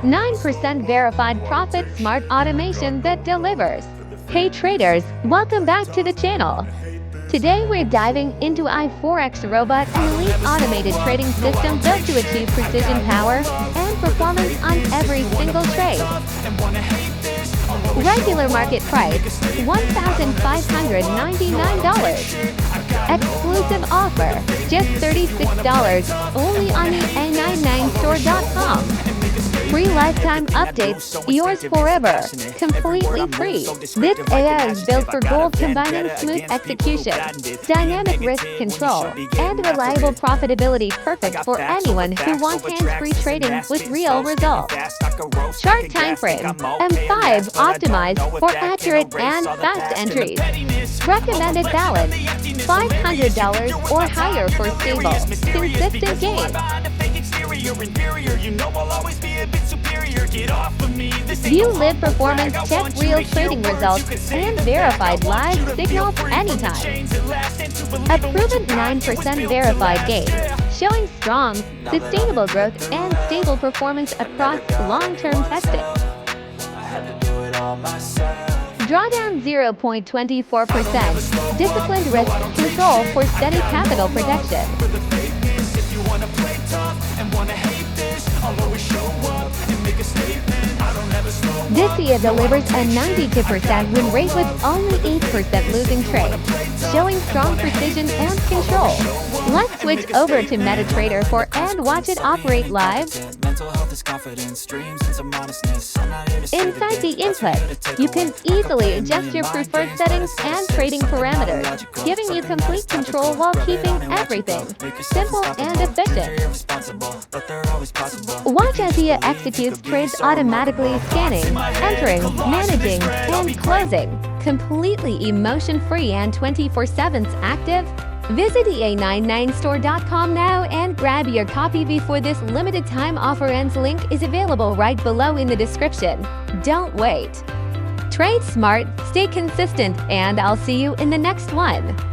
9% verified profit smart automation that delivers. Hey traders, welcome back to the channel. Today we're diving into Forex Robot, an elite automated trading system built to achieve precision, power, and performance on every single trade. Regular market price, $1,599. Exclusive offer, just $36, only on EA MT4.com. Free lifetime updates, yours forever, completely free. This AI is built for gold, combining smooth execution, dynamic risk control, and reliable profitability, perfect for anyone who wants hands-free trading with real results. Chart timeframe, M5 optimized for accurate and fast entries. Recommended balance, $500 or higher for stable, consistent gains. View live performance, check real trading results, and verified live signals anytime. A proven 9% verified gain, showing strong, sustainable growth and stable performance across long-term testing. Drawdown 0.24%, disciplined risk control for steady capital protection. This year delivers a 92% win rate with only 8% losing trade, showing strong precision and control. Let's switch over to MetaTrader 4 and watch it operate live. Inside the input, you can easily adjust your preferred settings and trading parameters, giving you complete control while keeping everything simple and efficient. Watch as EA executes trades automatically, scanning, entering, managing, and closing, completely emotion-free and 24/7 active. Visit EA99store.com now and grab your copy before this limited time offer ends. Link is available right below in the description. Don't wait. Trade smart, stay consistent, and I'll see you in the next one.